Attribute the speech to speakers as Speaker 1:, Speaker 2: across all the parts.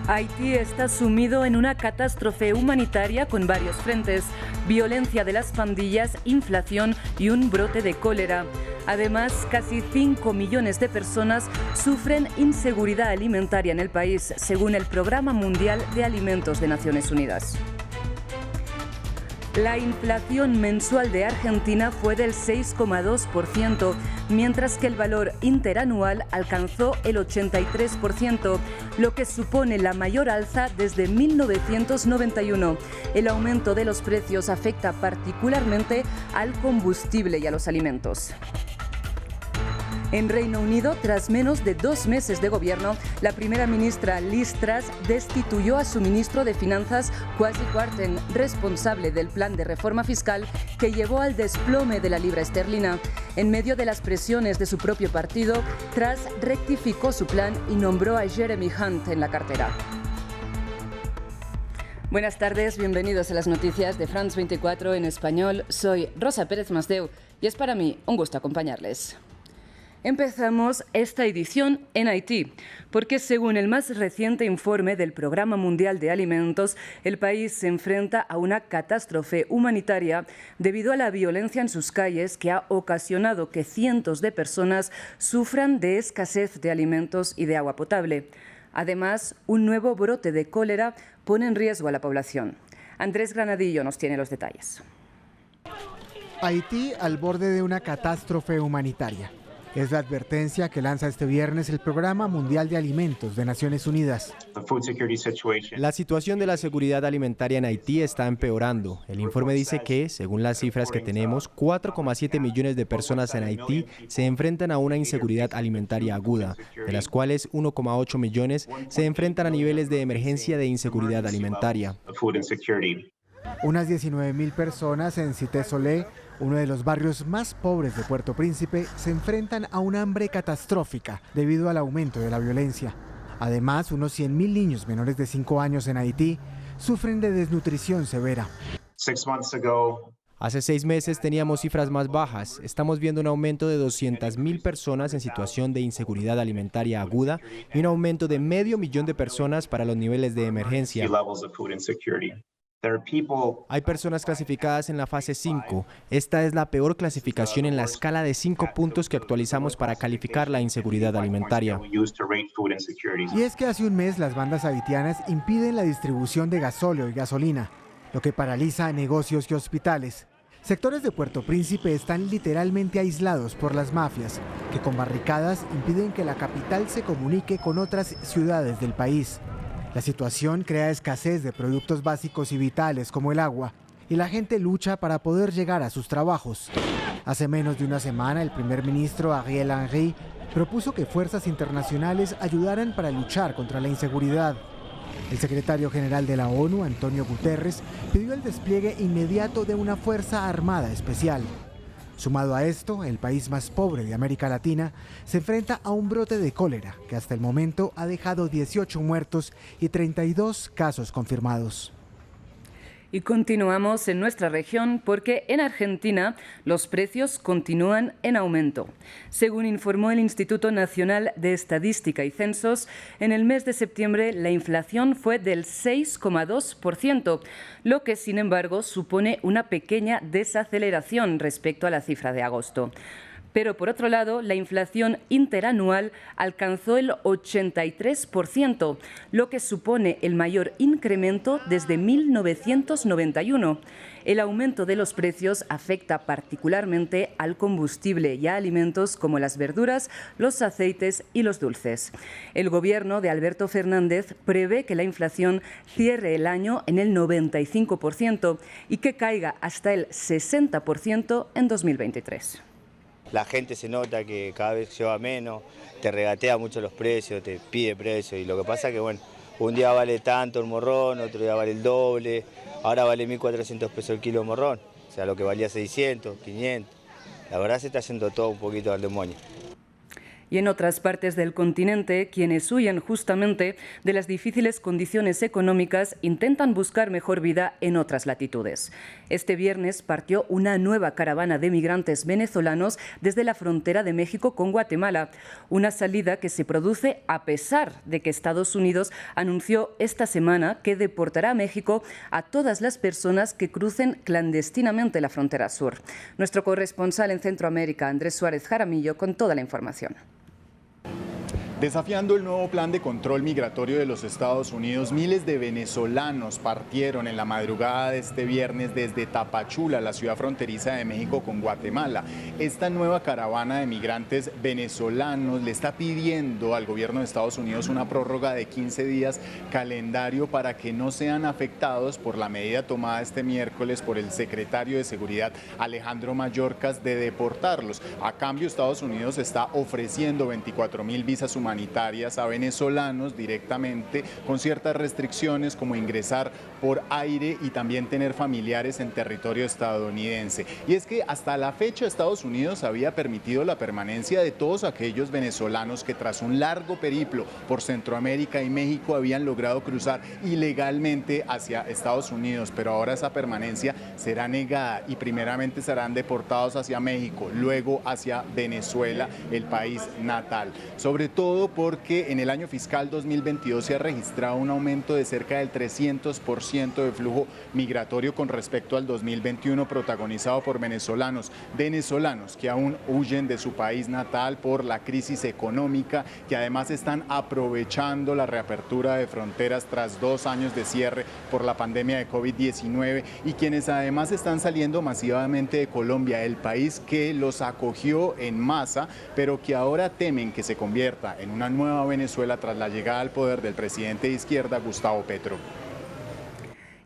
Speaker 1: Haití está sumido en una catástrofe humanitaria con varios frentes: violencia de las pandillas, inflación y un brote de cólera. Además, casi 5 millones de personas sufren inseguridad alimentaria en el país, según el Programa Mundial de Alimentos de Naciones Unidas. La inflación mensual de Argentina fue del 6,2%, mientras que el valor interanual alcanzó el 83%, lo que supone la mayor alza desde 1991. El aumento de los precios afecta particularmente al combustible y a los alimentos. En Reino Unido, tras menos de 2 meses de gobierno, la primera ministra Liz Truss destituyó a su ministro de Finanzas, Kwasi Kwarteng, responsable del plan de reforma fiscal que llevó al desplome de la libra esterlina. En medio de las presiones de su propio partido, Truss rectificó su plan y nombró a Jeremy Hunt en la cartera. Buenas tardes, bienvenidos a las noticias de France 24 en español. Soy Rosa Pérez Masdeu y es para mí un gusto acompañarles. Empezamos esta edición en Haití, porque según el más reciente informe del Programa Mundial de Alimentos, el país se enfrenta a una catástrofe humanitaria debido a la violencia en sus calles que ha ocasionado que cientos de personas sufran de escasez de alimentos y de agua potable. Además, un nuevo brote de cólera pone en riesgo a la población. Andrés Granadillo nos tiene los detalles.
Speaker 2: Haití al borde de una catástrofe humanitaria. Es la advertencia que lanza este viernes el Programa Mundial de Alimentos de Naciones Unidas.
Speaker 3: La situación de la seguridad alimentaria en Haití está empeorando. El informe dice que, según las cifras que tenemos, 4,7 millones de personas en Haití se enfrentan a una inseguridad alimentaria aguda, de las cuales 1,8 millones se enfrentan a niveles de emergencia de inseguridad alimentaria.
Speaker 2: Unas 19.000 personas en Cité Solé, uno de los barrios más pobres de Puerto Príncipe, se enfrentan a un hambre catastrófica debido al aumento de la violencia. Además, unos 100.000 niños menores de 5 años en Haití sufren de desnutrición severa.
Speaker 3: Hace 6 meses teníamos cifras más bajas. Estamos viendo un aumento de 200.000 personas en situación de inseguridad alimentaria aguda y un aumento de 500.000 de personas para los niveles de emergencia. Hay personas clasificadas en la fase 5. Esta es la peor clasificación en la escala de 5 puntos que actualizamos para calificar la inseguridad alimentaria.
Speaker 2: Y es que hace un mes las bandas haitianas impiden la distribución de gasóleo y gasolina, lo que paraliza negocios y hospitales. Sectores de Puerto Príncipe están literalmente aislados por las mafias, que con barricadas impiden que la capital se comunique con otras ciudades del país. La situación crea escasez de productos básicos y vitales como el agua, y la gente lucha para poder llegar a sus trabajos. Hace menos de una semana, el primer ministro Ariel Henry propuso que fuerzas internacionales ayudaran para luchar contra la inseguridad. El secretario general de la ONU, Antonio Guterres, pidió el despliegue inmediato de una fuerza armada especial. Sumado a esto, el país más pobre de América Latina se enfrenta a un brote de cólera que hasta el momento ha dejado 18 muertos y 32 casos confirmados.
Speaker 1: Y continuamos en nuestra región porque en Argentina los precios continúan en aumento. Según informó el Instituto Nacional de Estadística y Censos, en el mes de septiembre la inflación fue del 6,2%, lo que sin embargo supone una pequeña desaceleración respecto a la cifra de agosto. Pero por otro lado, la inflación interanual alcanzó el 83%, lo que supone el mayor incremento desde 1991. El aumento de los precios afecta particularmente al combustible y a alimentos como las verduras, los aceites y los dulces. El gobierno de Alberto Fernández prevé que la inflación cierre el año en el 95% y que caiga hasta el 60% en 2023.
Speaker 4: La gente se nota que cada vez lleva menos, te regatea mucho los precios, te pide precios y lo que pasa es que bueno, un día vale tanto el morrón, otro día vale el doble, ahora vale 1.400 pesos el kilo de morrón, o sea, lo que valía 600, 500, la verdad se está yendo todo un poquito al demonio.
Speaker 1: Y en otras partes del continente, quienes huyen justamente de las difíciles condiciones económicas intentan buscar mejor vida en otras latitudes. Este viernes partió una nueva caravana de migrantes venezolanos desde la frontera de México con Guatemala, una salida que se produce a pesar de que Estados Unidos anunció esta semana que deportará a México a todas las personas que crucen clandestinamente la frontera sur. Nuestro corresponsal en Centroamérica, Andrés Suárez Jaramillo, con toda la información.
Speaker 5: Desafiando el nuevo plan de control migratorio de los Estados Unidos, miles de venezolanos partieron en la madrugada de este viernes desde Tapachula, la ciudad fronteriza de México con Guatemala. Esta nueva caravana de migrantes venezolanos le está pidiendo al gobierno de Estados Unidos una prórroga de 15 días calendario para que no sean afectados por la medida tomada este miércoles por el secretario de Seguridad Alejandro Mayorkas de deportarlos. A cambio, Estados Unidos está ofreciendo 24.000 visas humanitarias a venezolanos directamente, con ciertas restricciones como ingresar por aire y también tener familiares en territorio estadounidense. Y es que hasta la fecha Estados Unidos había permitido la permanencia de todos aquellos venezolanos que tras un largo periplo por Centroamérica y México habían logrado cruzar ilegalmente hacia Estados Unidos, pero ahora esa permanencia será negada y primeramente serán deportados hacia México, luego hacia Venezuela, el país natal. Sobre todo porque en el año fiscal 2022 se ha registrado un aumento de cerca del 300% de flujo migratorio con respecto al 2021, protagonizado por venezolanos que aún huyen de su país natal por la crisis económica, que además están aprovechando la reapertura de fronteras tras 2 años de cierre por la pandemia de COVID-19 y quienes además están saliendo masivamente de Colombia, el país que los acogió en masa, pero que ahora temen que se convierta en una nueva Venezuela tras la llegada al poder del presidente de izquierda, Gustavo Petro.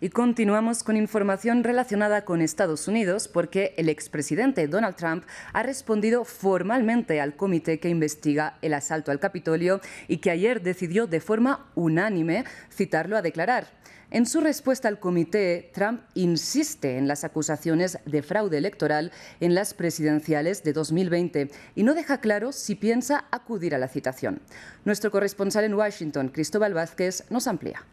Speaker 1: Y continuamos con información relacionada con Estados Unidos porque el expresidente Donald Trump ha respondido formalmente al comité que investiga el asalto al Capitolio y que ayer decidió de forma unánime citarlo a declarar. En su respuesta al comité, Trump insiste en las acusaciones de fraude electoral en las presidenciales de 2020 y no deja claro si piensa acudir a la citación. Nuestro corresponsal en Washington, Cristóbal Vázquez, nos amplía.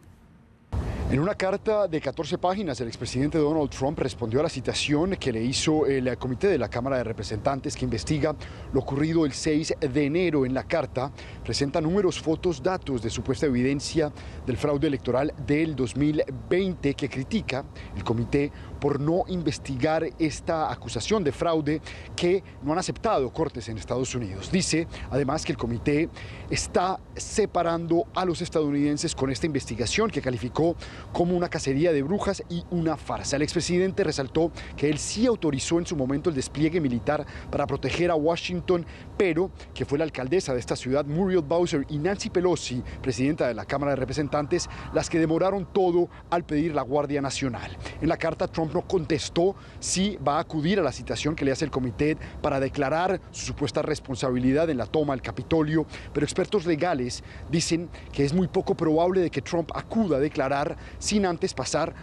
Speaker 6: En una carta de 14 páginas, el expresidente Donald Trump respondió a la citación que le hizo el comité de la Cámara de Representantes que investiga lo ocurrido el 6 de enero. En la carta presenta números, fotos, datos de supuesta evidencia del fraude electoral del 2020 que critica el comité por no investigar esta acusación de fraude que no han aceptado cortes en Estados Unidos. Dice además que el comité está separando a los estadounidenses con esta investigación que calificó como una cacería de brujas y una farsa. El expresidente resaltó que él sí autorizó en su momento el despliegue militar para proteger a Washington, pero que fue la alcaldesa de esta ciudad, Muriel Bowser, y Nancy Pelosi, presidenta de la Cámara de Representantes, las que demoraron todo al pedir la Guardia Nacional. En la carta, Trump no contestó si va a acudir a la citación que le hace el comité para declarar su supuesta responsabilidad en la toma del Capitolio, pero expertos legales dicen que es muy poco probable de que Trump acuda a declarar sin antes pasar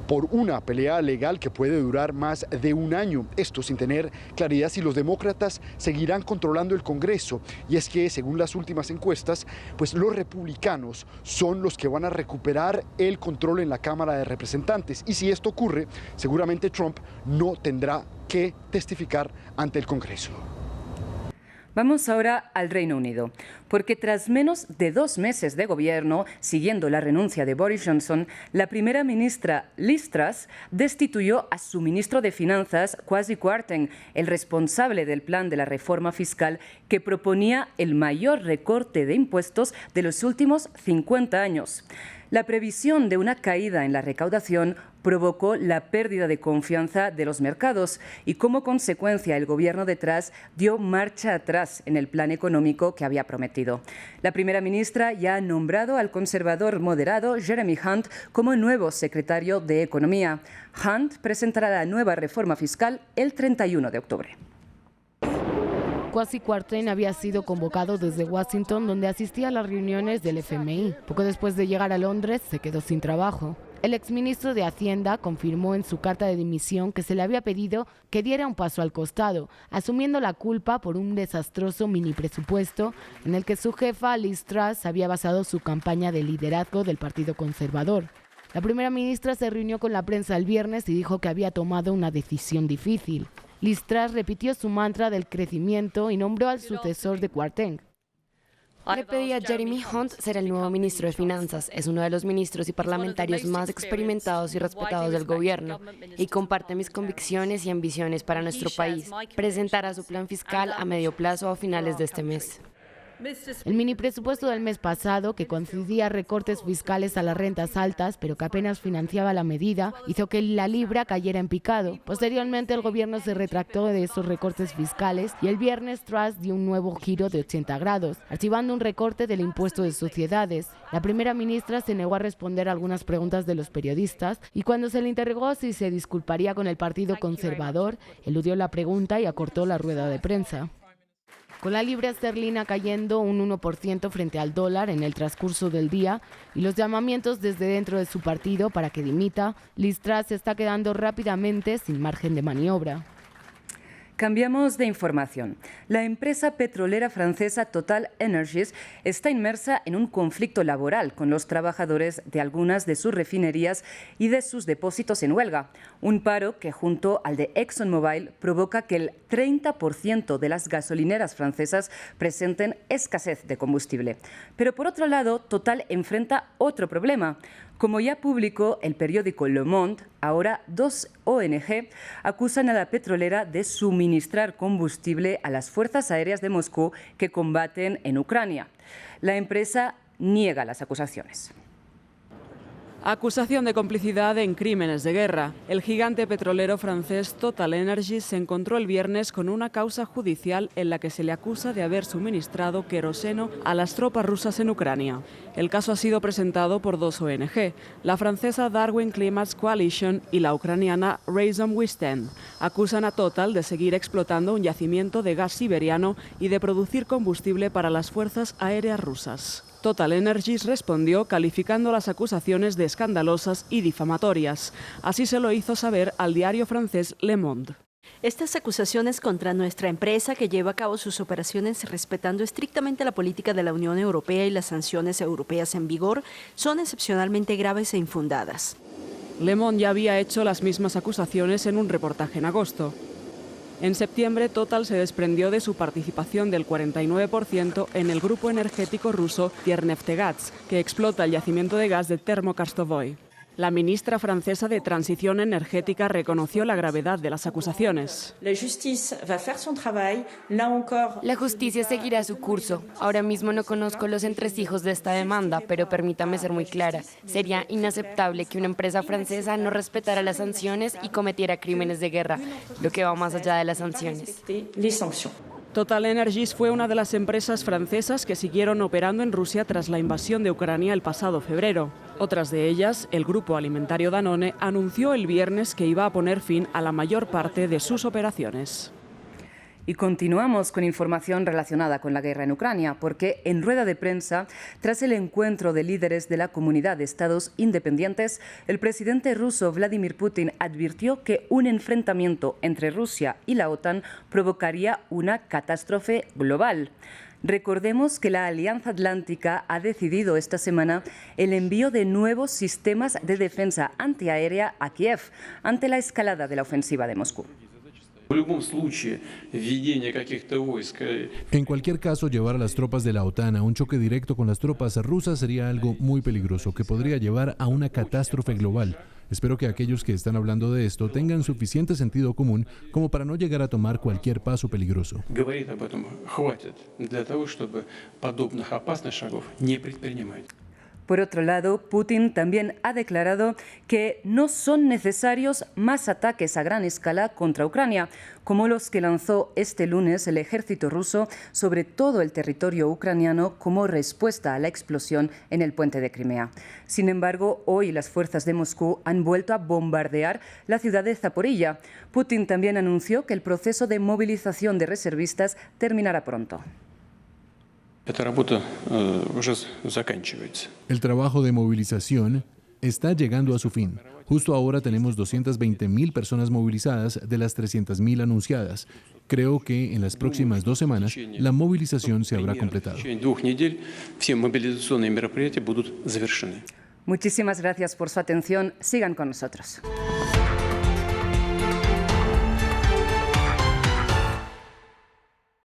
Speaker 6: por una pelea legal que puede durar más de un año. Esto sin tener claridad si los demócratas seguirán controlando el Congreso. Y es que, según las últimas encuestas, pues los republicanos son los que van a recuperar el control en la Cámara de Representantes. Y si esto ocurre, seguramente Trump no tendrá que testificar ante el Congreso.
Speaker 1: Vamos ahora al Reino Unido, porque tras menos de 2 meses de gobierno, siguiendo la renuncia de Boris Johnson, la primera ministra Liz Truss destituyó a su ministro de Finanzas, Kwasi Kwarteng, el responsable del plan de la reforma fiscal que proponía el mayor recorte de impuestos de los últimos 50 años. La previsión de una caída en la recaudación provocó la pérdida de confianza de los mercados y, como consecuencia, el gobierno de Truss dio marcha atrás en el plan económico que había prometido. La primera ministra ya ha nombrado al conservador moderado Jeremy Hunt como nuevo secretario de Economía. Hunt presentará la nueva reforma fiscal el 31 de octubre.
Speaker 7: Kwasi Kwarteng había sido convocado desde Washington, donde asistía a las reuniones del FMI. Poco después de llegar a Londres, se quedó sin trabajo. El exministro de Hacienda confirmó en su carta de dimisión que se le había pedido que diera un paso al costado, asumiendo la culpa por un desastroso mini presupuesto en el que su jefa, Liz Truss, había basado su campaña de liderazgo del Partido Conservador. La primera ministra se reunió con la prensa el viernes y dijo que había tomado una decisión difícil. Liz Truss repitió su mantra del crecimiento y nombró al sucesor de Kwarteng.
Speaker 8: Le pedí a Jeremy Hunt ser el nuevo ministro de Finanzas. Es uno de los ministros y parlamentarios más experimentados y respetados del gobierno y comparte mis convicciones y ambiciones para nuestro país. Presentará su plan fiscal a medio plazo a finales de este mes.
Speaker 7: El mini presupuesto del mes pasado, que concedía recortes fiscales a las rentas altas, pero que apenas financiaba la medida, hizo que la libra cayera en picado. Posteriormente, el gobierno se retractó de esos recortes fiscales y el viernes Truss dio un nuevo giro de 80 grados, archivando un recorte del impuesto de sociedades. La primera ministra se negó a responder algunas preguntas de los periodistas y cuando se le interrogó si se disculparía con el Partido Conservador, eludió la pregunta y acortó la rueda de prensa. Con la libra esterlina cayendo un 1% frente al dólar en el transcurso del día y los llamamientos desde dentro de su partido para que dimita, Liz Truss se está quedando rápidamente sin margen de maniobra.
Speaker 1: Cambiamos de información. La empresa petrolera francesa Total Energies está inmersa en un conflicto laboral con los trabajadores de algunas de sus refinerías y de sus depósitos en huelga. Un paro que, junto al de ExxonMobil, provoca que el 30% de las gasolineras francesas presenten escasez de combustible. Pero, por otro lado, Total enfrenta otro problema. Como ya publicó el periódico Le Monde, ahora 2 ONG acusan a la petrolera de suministrar combustible a las fuerzas aéreas de Moscú que combaten en Ucrania. La empresa niega las acusaciones.
Speaker 9: Acusación de complicidad en crímenes de guerra. El gigante petrolero francés Total Energies se encontró el viernes con una causa judicial en la que se le acusa de haber suministrado queroseno a las tropas rusas en Ucrania. El caso ha sido presentado por 2 ONG, la francesa Darwin Climate Coalition y la ucraniana Razom We Stand. Acusan a Total de seguir explotando un yacimiento de gas siberiano y de producir combustible para las fuerzas aéreas rusas. Total Energies respondió calificando las acusaciones de escandalosas y difamatorias. Así se lo hizo saber al diario francés Le Monde.
Speaker 10: Estas acusaciones contra nuestra empresa, que lleva a cabo sus operaciones respetando estrictamente la política de la Unión Europea y las sanciones europeas en vigor, son excepcionalmente graves e infundadas.
Speaker 9: Le Monde ya había hecho las mismas acusaciones en un reportaje en agosto. En septiembre, Total se desprendió de su participación del 49% en el grupo energético ruso Tierneftegaz, que explota el yacimiento de gas de Termokarstovoy. La ministra francesa de Transición Energética reconoció la gravedad de las acusaciones.
Speaker 8: La justicia seguirá su curso. Ahora mismo no conozco los entresijos de esta demanda, pero permítame ser muy clara. Sería inaceptable que una empresa francesa no respetara las sanciones y cometiera crímenes de guerra, lo que va más allá de las sanciones.
Speaker 9: Total Energies fue una de las empresas francesas que siguieron operando en Rusia tras la invasión de Ucrania el pasado febrero. Otras de ellas, el grupo alimentario Danone, anunció el viernes que iba a poner fin a la mayor parte de sus operaciones.
Speaker 1: Y continuamos con información relacionada con la guerra en Ucrania, porque en rueda de prensa, tras el encuentro de líderes de la Comunidad de Estados Independientes, el presidente ruso Vladimir Putin advirtió que un enfrentamiento entre Rusia y la OTAN provocaría una catástrofe global. Recordemos que la Alianza Atlántica ha decidido esta semana el envío de nuevos sistemas de defensa antiaérea a Kiev ante la escalada de la ofensiva de Moscú.
Speaker 11: En cualquier caso, llevar a las tropas de la OTAN a un choque directo con las tropas rusas sería algo muy peligroso, que podría llevar a una catástrofe global. Espero que aquellos que están hablando de esto tengan suficiente sentido común como para no llegar a tomar cualquier paso peligroso.
Speaker 1: Por otro lado, Putin también ha declarado que no son necesarios más ataques a gran escala contra Ucrania, como los que lanzó este lunes el ejército ruso sobre todo el territorio ucraniano como respuesta a la explosión en el puente de Crimea. Sin embargo, hoy las fuerzas de Moscú han vuelto a bombardear la ciudad de Zaporilla. Putin también anunció que el proceso de movilización de reservistas terminará pronto.
Speaker 11: El trabajo de movilización está llegando a su fin. Justo ahora tenemos 220.000 personas movilizadas de las 300.000 anunciadas. Creo que en las próximas 2 semanas la movilización se habrá completado.
Speaker 1: Muchísimas gracias por su atención. Sigan con nosotros.